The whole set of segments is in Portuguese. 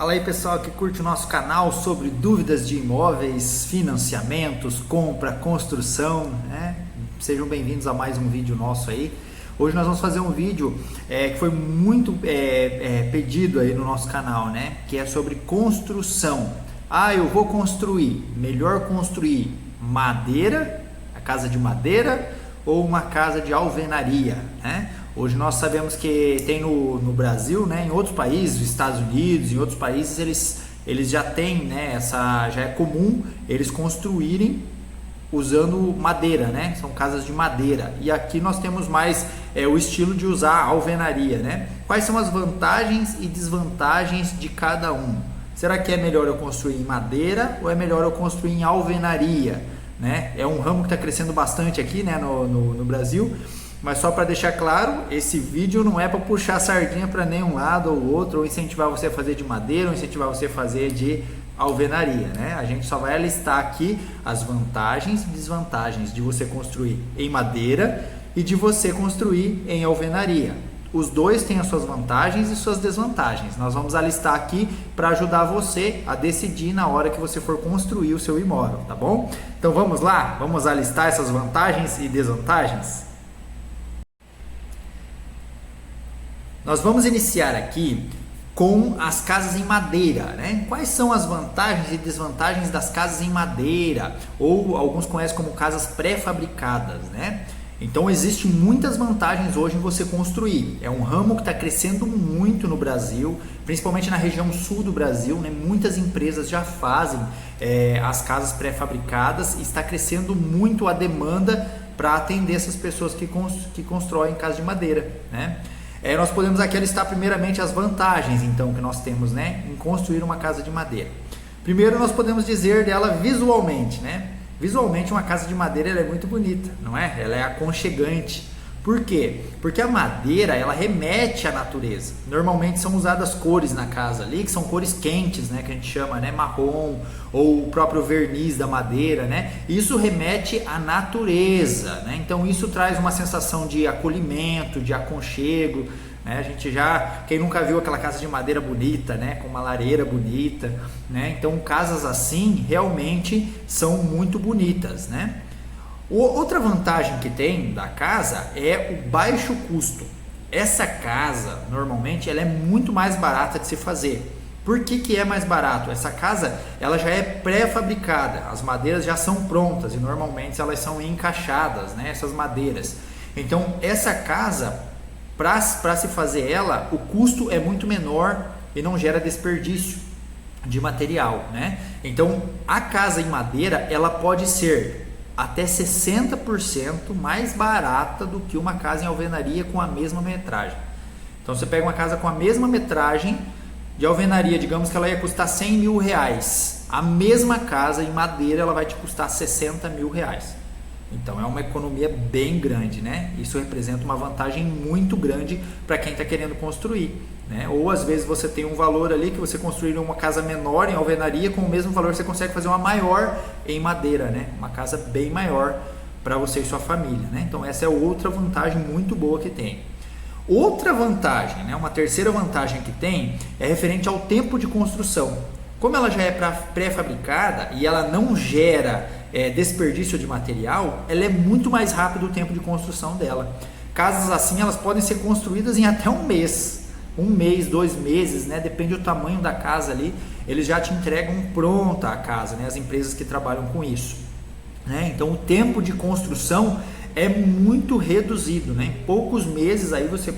Fala aí pessoal que curte o nosso canal sobre dúvidas de imóveis, financiamentos, compra, construção, né? Sejam bem-vindos a mais um vídeo nosso aí. Hoje nós vamos fazer um vídeo que foi muito pedido aí no nosso canal, né? Que é sobre construção. Eu vou construir, melhor construir madeira, a casa de madeira ou uma casa de alvenaria, né? Hoje nós sabemos que tem no Brasil, né, em outros países, Estados Unidos, em outros países eles já têm, né, já é comum eles construírem usando madeira, né? São casas de madeira. E aqui nós temos mais o estilo de usar alvenaria, né? Quais são as vantagens e desvantagens de cada um? Será que é melhor eu construir em madeira ou é melhor eu construir em alvenaria, né? É um ramo que está crescendo bastante aqui, né, no Brasil. Mas só para deixar claro, esse vídeo não é para puxar a sardinha para nenhum lado ou outro, ou incentivar você a fazer de madeira, ou incentivar você a fazer de alvenaria, né? A gente só vai listar aqui as vantagens e desvantagens de você construir em madeira e de você construir em alvenaria. Os dois têm as suas vantagens e suas desvantagens. Nós vamos alistar aqui para ajudar você a decidir na hora que você for construir o seu imóvel, tá bom? Então vamos lá? Vamos alistar essas vantagens e desvantagens? Nós vamos iniciar aqui com as casas em madeira, né? Quais são as vantagens e desvantagens das casas em madeira? Ou alguns conhecem como casas pré-fabricadas, né? Então existem muitas vantagens hoje em você construir. É um ramo que está crescendo muito no Brasil, principalmente na região sul do Brasil, né? Muitas empresas já fazem as casas pré-fabricadas e está crescendo muito a demanda para atender essas pessoas que constroem casa de madeira, né? Nós podemos aqui listar primeiramente as vantagens então que nós temos, né, em construir uma casa de madeira. Primeiro nós podemos dizer dela visualmente, né? Visualmente uma casa de madeira ela é muito bonita, não é? Ela é aconchegante. Por quê? Porque a madeira ela remete à natureza. Normalmente são usadas cores na casa ali, que são cores quentes, né, que a gente chama, né, marrom ou o próprio verniz da madeira, né? Isso remete à natureza, né? Então isso traz uma sensação de acolhimento, de aconchego, né? Quem nunca viu aquela casa de madeira bonita, né, com uma lareira bonita, né? Então casas assim realmente são muito bonitas, né? Outra vantagem que tem da casa é o baixo custo. Essa casa, normalmente, ela é muito mais barata de se fazer. Por que é mais barato? Essa casa ela já é pré-fabricada, as madeiras já são prontas e normalmente elas são encaixadas, né, essas madeiras. Então, essa casa, para se fazer ela, o custo é muito menor e não gera desperdício de material, né? Então, a casa em madeira ela pode ser até 60% mais barata do que uma casa em alvenaria com a mesma metragem. Então você pega uma casa com a mesma metragem de alvenaria, digamos que ela ia custar 100 mil reais. A mesma casa em madeira ela vai te custar 60 mil reais. Então é uma economia bem grande, né? Isso representa uma vantagem muito grande para quem está querendo construir, né? Ou às vezes você tem um valor ali que você construir uma casa menor em alvenaria, com o mesmo valor você consegue fazer uma maior em madeira, né? Uma casa bem maior para você e sua família, né? Então essa é outra vantagem muito boa que tem. Outra vantagem, né? Uma terceira vantagem que tem é referente ao tempo de construção. Como ela já é pré-fabricada e ela não gera desperdício de material, ela é muito mais rápido o tempo de construção dela. Casas assim elas podem ser construídas em até um mês, 2 meses, né? Depende do tamanho da casa ali, eles já te entregam pronta a casa, né? As empresas que trabalham com isso, né? Então o tempo de construção é muito reduzido, né? Em poucos meses,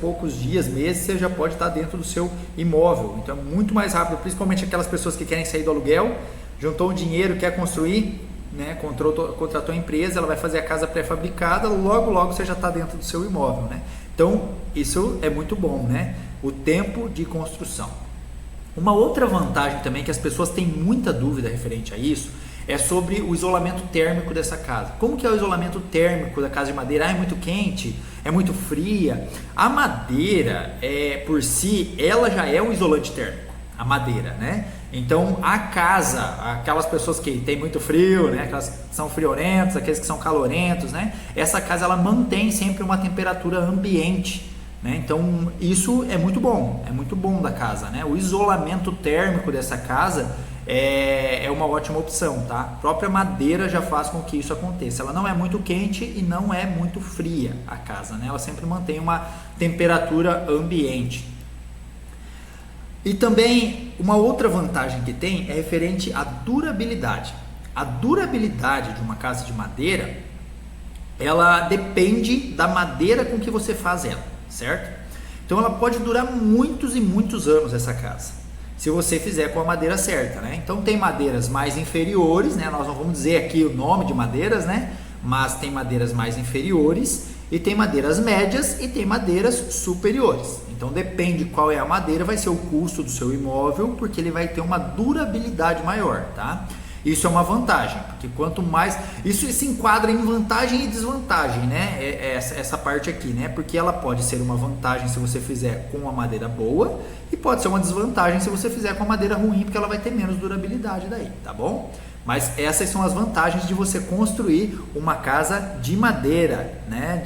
poucos dias, meses, você já pode estar dentro do seu imóvel. Então é muito mais rápido, principalmente aquelas pessoas que querem sair do aluguel, juntou o dinheiro, quer construir, né? Contratou a empresa, ela vai fazer a casa pré-fabricada, logo você já está dentro do seu imóvel, né? Então isso é muito bom, né? O tempo de construção. Uma outra vantagem também que as pessoas têm muita dúvida referente a isso é sobre o isolamento térmico dessa casa. Como que é o isolamento térmico da casa de madeira? É muito quente? É muito fria? A madeira, por si, ela já é um isolante térmico, a madeira, né? Então, a casa, aquelas pessoas que têm muito frio, né? Aquelas que são friorentos, aqueles que são calorentos, né? Essa casa, ela mantém sempre uma temperatura ambiente, né? Então isso é muito bom da casa, né? O isolamento térmico dessa casa é uma ótima opção, tá? A própria madeira já faz com que isso aconteça. Ela não é muito quente e não é muito fria a casa, né? Ela sempre mantém uma temperatura ambiente. E também uma outra vantagem que tem é referente à durabilidade. A durabilidade de uma casa de madeira, ela depende da madeira com que você faz ela, certo? Então ela pode durar muitos e muitos anos essa casa, se você fizer com a madeira certa, né? Então tem madeiras mais inferiores, né? Nós não vamos dizer aqui o nome de madeiras, né? Mas tem madeiras mais inferiores e tem madeiras médias e tem madeiras superiores. Então depende qual é a madeira, vai ser o custo do seu imóvel, porque ele vai ter uma durabilidade maior, tá? Isso é uma vantagem, porque quanto mais... Isso se enquadra em vantagem e desvantagem, né? Essa parte aqui, né? Porque ela pode ser uma vantagem se você fizer com uma madeira boa e pode ser uma desvantagem se você fizer com uma madeira ruim, porque ela vai ter menos durabilidade daí, tá bom? Mas essas são as vantagens de você construir uma casa de madeira, né?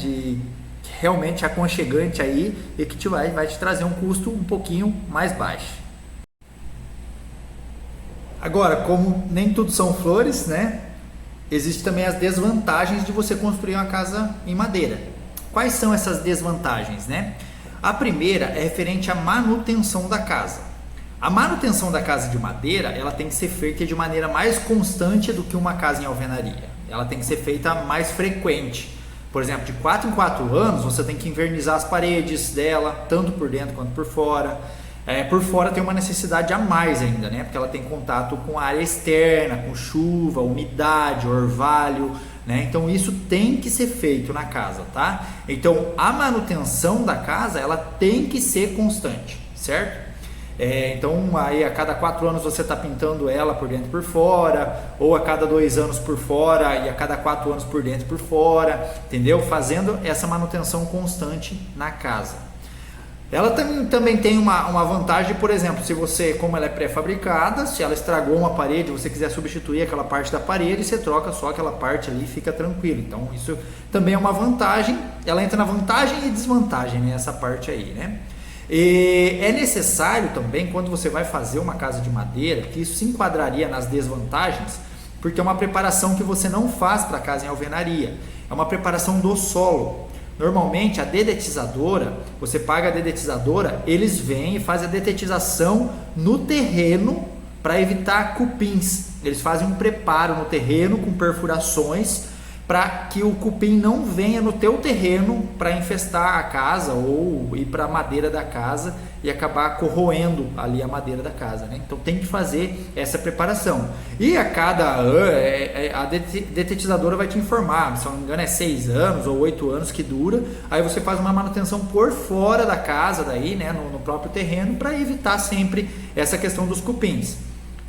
Realmente aconchegante aí e que vai te trazer um custo um pouquinho mais baixo. Agora, como nem tudo são flores, né? Existem também as desvantagens de você construir uma casa em madeira. Quais são essas desvantagens, né? A primeira é referente à manutenção da casa. A manutenção da casa de madeira, ela tem que ser feita de maneira mais constante do que uma casa em alvenaria. Ela tem que ser feita mais frequente. Por exemplo, de 4 em 4 anos, você tem que invernizar as paredes dela, tanto por dentro quanto por fora. Por fora tem uma necessidade a mais ainda, né? Porque ela tem contato com a área externa, com chuva, umidade, orvalho, né? Então isso tem que ser feito na casa, tá? Então a manutenção da casa, ela tem que ser constante, certo? Então aí a cada 4 anos você está pintando ela por dentro e por fora, ou a cada 2 anos por fora e a cada 4 anos por dentro e por fora, entendeu? Fazendo essa manutenção constante na casa. Ela também tem uma vantagem, por exemplo, se você, como ela é pré-fabricada, se ela estragou uma parede, você quiser substituir aquela parte da parede, você troca só aquela parte ali e fica tranquilo. Então isso também é uma vantagem, ela entra na vantagem e desvantagem, né, essa parte aí, né? E é necessário também, quando você vai fazer uma casa de madeira, que isso se enquadraria nas desvantagens, porque é uma preparação que você não faz para casa em alvenaria, é uma preparação do solo. Normalmente a dedetizadora, você paga a dedetizadora, eles vêm e fazem a dedetização no terreno para evitar cupins. Eles fazem um preparo no terreno com perfurações para que o cupim não venha no teu terreno para infestar a casa ou ir para a madeira da casa e acabar corroendo ali a madeira da casa, né? Então tem que fazer essa preparação. E a cada ano, a detetizadora vai te informar, se não me engano é 6 anos ou 8 anos que dura, aí você faz uma manutenção por fora da casa, daí, né, no próprio terreno, para evitar sempre essa questão dos cupins.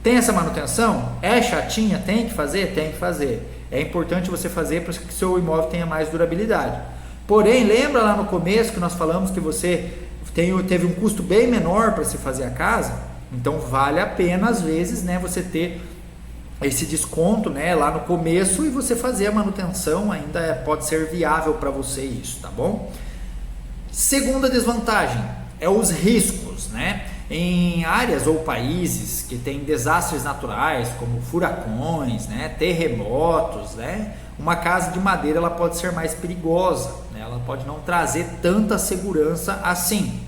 Tem essa manutenção? É chatinha? Tem que fazer? Tem que fazer. É importante você fazer para que o seu imóvel tenha mais durabilidade. Porém, lembra lá no começo que nós falamos que você teve um custo bem menor para se fazer a casa? Então vale a pena às vezes, né, você ter esse desconto, né, lá no começo e você fazer a manutenção, ainda pode ser viável para você isso, tá bom? Segunda desvantagem é os riscos, né? Em áreas ou países que têm desastres naturais, como furacões, né, terremotos, né, uma casa de madeira ela pode ser mais perigosa, né, ela pode não trazer tanta segurança assim.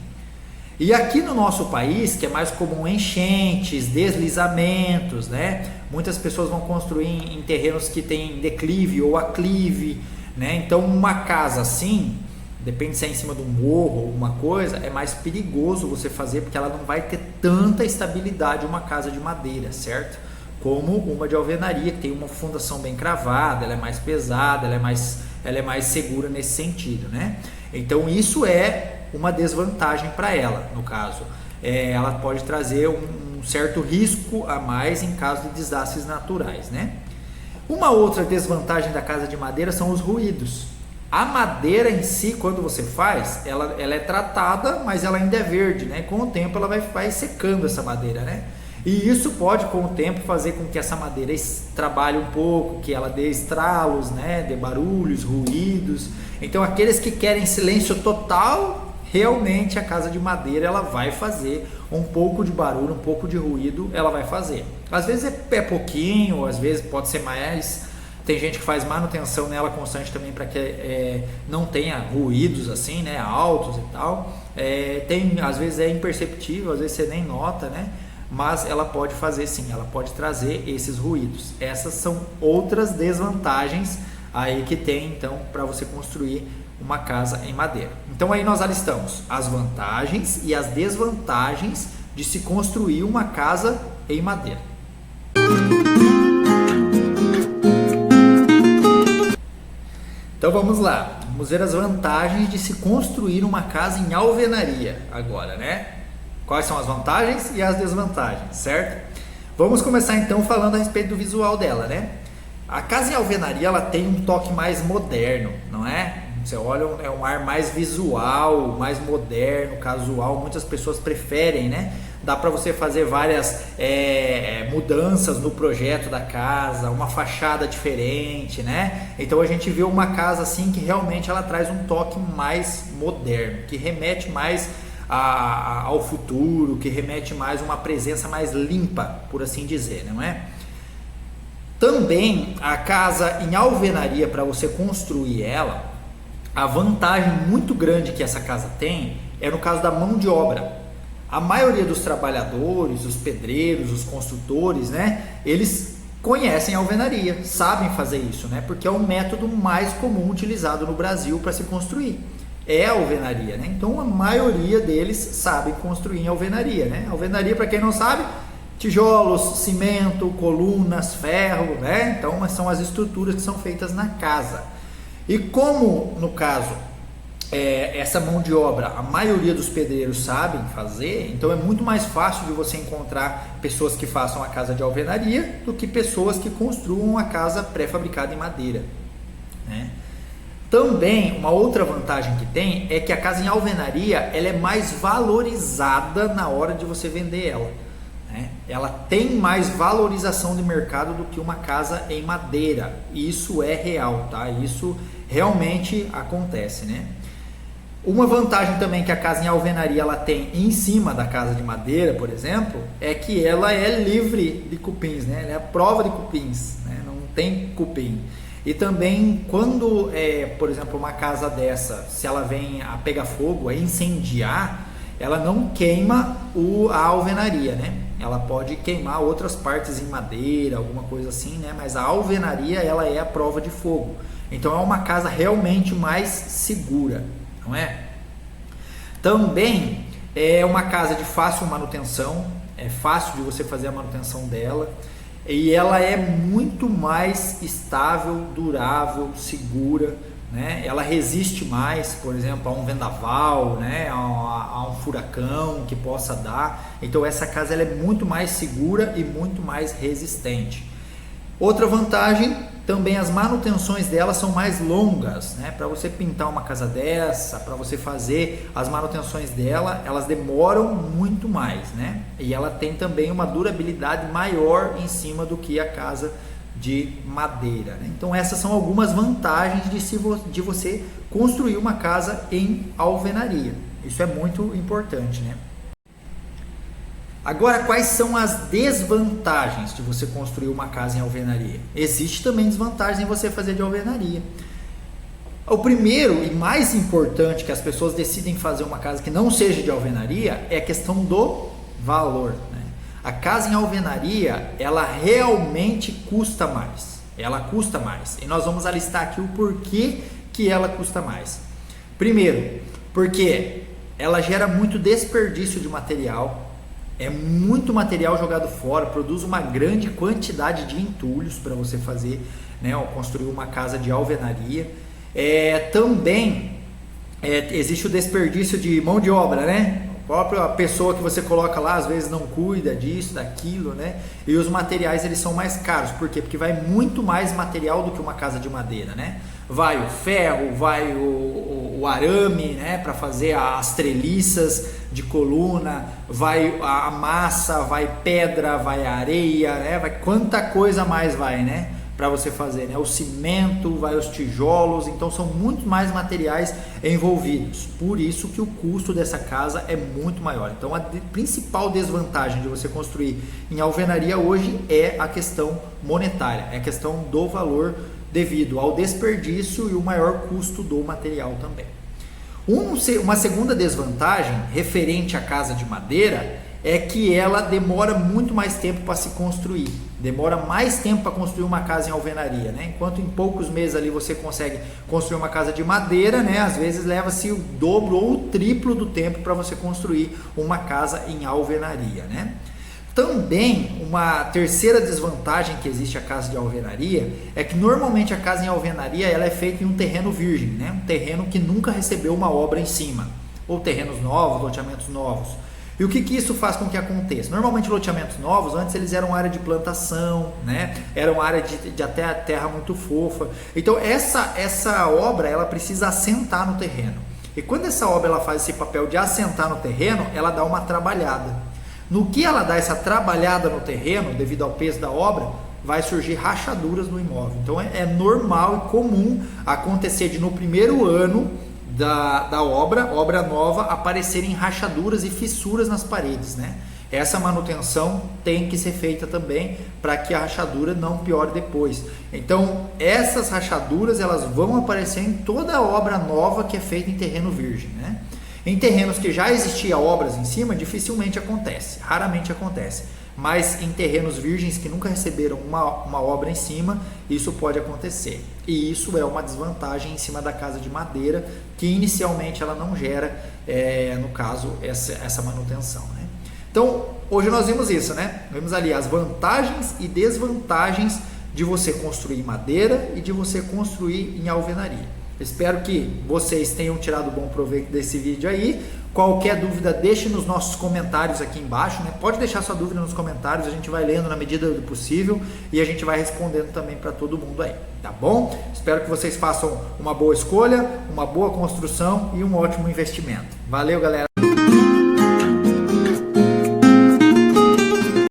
E aqui no nosso país, que é mais comum enchentes, deslizamentos, né, muitas pessoas vão construir em terrenos que têm declive ou aclive, né, então uma casa assim, depende se é em cima de um morro ou alguma coisa, é mais perigoso você fazer, porque ela não vai ter tanta estabilidade uma casa de madeira, certo? Como uma de alvenaria, que tem uma fundação bem cravada, ela é mais pesada, ela é mais segura nesse sentido, né? Então isso é uma desvantagem para ela, no caso. Ela pode trazer um certo risco a mais em caso de desastres naturais, né? Uma outra desvantagem da casa de madeira são os ruídos. A madeira em si, quando você faz, ela é tratada, mas ela ainda é verde, né? Com o tempo ela vai secando essa madeira, né? E isso pode, com o tempo, fazer com que essa madeira trabalhe um pouco, que ela dê estralos, né? Dê barulhos, ruídos. Então, aqueles que querem silêncio total, realmente a casa de madeira ela vai fazer um pouco de barulho, um pouco de ruído, ela vai fazer. Às vezes é pouquinho, às vezes pode ser mais. Tem gente que faz manutenção nela constante também para que não tenha ruídos assim, né, altos e tal. Às vezes é imperceptível, às vezes você nem nota, né? Mas ela pode fazer sim, ela pode trazer esses ruídos. Essas são outras desvantagens aí que tem então para você construir uma casa em madeira. Então aí nós alistamos as vantagens e as desvantagens de se construir uma casa em madeira. Então vamos lá, vamos ver as vantagens de se construir uma casa em alvenaria agora, né? Quais são as vantagens e as desvantagens, certo? Vamos começar então falando a respeito do visual dela, né? A casa em alvenaria ela tem um toque mais moderno, não é? Você olha, é um ar mais visual, mais moderno, casual, muitas pessoas preferem, né? Dá para você fazer várias mudanças no projeto da casa, uma fachada diferente, né? Então a gente vê uma casa assim que realmente ela traz um toque mais moderno, que remete mais ao futuro, que remete mais uma presença mais limpa, por assim dizer, não é? Também a casa em alvenaria, para você construir ela, a vantagem muito grande que essa casa tem é no caso da mão de obra. A maioria dos trabalhadores, os pedreiros, os construtores, né, eles conhecem a alvenaria, sabem fazer isso, né, porque é o método mais comum utilizado no Brasil para se construir. É a alvenaria, né? Então a maioria deles sabe construir em alvenaria, né? Alvenaria, para quem não sabe, tijolos, cimento, colunas, ferro, né? Então são as estruturas que são feitas na casa. E como no caso essa mão de obra, a maioria dos pedreiros sabem fazer, então é muito mais fácil de você encontrar pessoas que façam a casa de alvenaria do que pessoas que construam a casa pré-fabricada em madeira, né? Também uma outra vantagem que tem é que a casa em alvenaria ela é mais valorizada na hora de você vender ela, né? Ela tem mais valorização de mercado do que uma casa em madeira. Isso é real, tá? Isso realmente acontece, né? Uma vantagem também que a casa em alvenaria ela tem em cima da casa de madeira, por exemplo, é que ela é livre de cupins, né? Ela é a prova de cupins, né? Não tem cupim. E também quando, por exemplo, uma casa dessa, se ela vem a pegar fogo, a incendiar, ela não queima a alvenaria, né? Ela pode queimar outras partes em madeira, alguma coisa assim, né? Mas a alvenaria, ela é a prova de fogo. Então é uma casa realmente mais segura, não é? Também é uma casa de fácil manutenção, é fácil de você fazer a manutenção dela. E ela é muito mais estável, durável, segura, né? Ela resiste mais, por exemplo, a um vendaval, né? a um furacão que possa dar. Então essa casa ela é muito mais segura e muito mais resistente. Outra vantagem, também as manutenções dela são mais longas, né? Para você pintar uma casa dessa, para você fazer as manutenções dela, elas demoram muito mais, né? E ela tem também uma durabilidade maior em cima do que a casa de madeira, né? Então essas são algumas vantagens de você construir uma casa em alvenaria. Isso é muito importante, né? Agora, quais são as desvantagens de você construir uma casa em alvenaria? Existe também desvantagem em você fazer de alvenaria. O primeiro e mais importante que as pessoas decidem fazer uma casa que não seja de alvenaria é a questão do valor, né? A casa em alvenaria, ela realmente custa mais. Ela custa mais. E nós vamos alistar aqui o porquê que ela custa mais. Primeiro, porque ela gera muito desperdício de material. É muito material jogado fora, produz uma grande quantidade de entulhos para você fazer, né, ou construir uma casa de alvenaria. Também existe o desperdício de mão de obra, né? A própria pessoa que você coloca lá às vezes não cuida disso, daquilo, né? E os materiais eles são mais caros. Por quê? Porque vai muito mais material do que uma casa de madeira, né? Vai o ferro, vai o arame, né, para fazer as treliças de coluna, vai a massa, vai pedra, vai areia, né, vai quanta coisa mais vai, né, para você fazer, né? O cimento, vai os tijolos, então são muito mais materiais envolvidos. Por isso que o custo dessa casa é muito maior. Então a principal desvantagem de você construir em alvenaria hoje é a questão monetária, é a questão do valor devido ao desperdício e o maior custo do material também. Uma segunda desvantagem referente à casa de madeira é que ela demora muito mais tempo para se construir, demora mais tempo para construir uma casa em alvenaria, né? Enquanto em poucos meses ali você consegue construir uma casa de madeira, né? Às vezes leva-se o dobro ou o triplo do tempo para você construir uma casa em alvenaria, né? Também uma terceira desvantagem que existe a casa de alvenaria é que normalmente a casa em alvenaria ela é feita em um terreno virgem, né? Um terreno que nunca recebeu uma obra em cima, ou terrenos novos, loteamentos novos. E o que isso faz com que aconteça? Normalmente loteamentos novos, antes eles eram área de plantação, né? Eram área de até terra muito fofa. Então essa obra ela precisa assentar no terreno. E quando essa obra ela faz esse papel de assentar no terreno, ela dá uma trabalhada. No que ela dá essa trabalhada no terreno, devido ao peso da obra, vai surgir rachaduras no imóvel. Então é normal e comum acontecer de no primeiro ano da obra nova, aparecerem rachaduras e fissuras nas paredes, né? Essa manutenção tem que ser feita também para que a rachadura não piore depois. Então essas rachaduras elas vão aparecer em toda a obra nova que é feita em terreno virgem, né? Em terrenos que já existiam obras em cima, dificilmente acontece, raramente acontece. Mas em terrenos virgens que nunca receberam uma obra em cima, isso pode acontecer. E isso é uma desvantagem em cima da casa de madeira, que inicialmente ela não gera, no caso, essa manutenção, né? Então, hoje nós vimos isso, né? Vimos ali as vantagens e desvantagens de você construir em madeira e de você construir em alvenaria. Espero que vocês tenham tirado bom proveito desse vídeo aí. Qualquer dúvida, deixe nos nossos comentários aqui embaixo, né? Pode deixar sua dúvida nos comentários, a gente vai lendo na medida do possível e a gente vai respondendo também para todo mundo aí, tá bom? Espero que vocês façam uma boa escolha, uma boa construção e um ótimo investimento. Valeu, galera!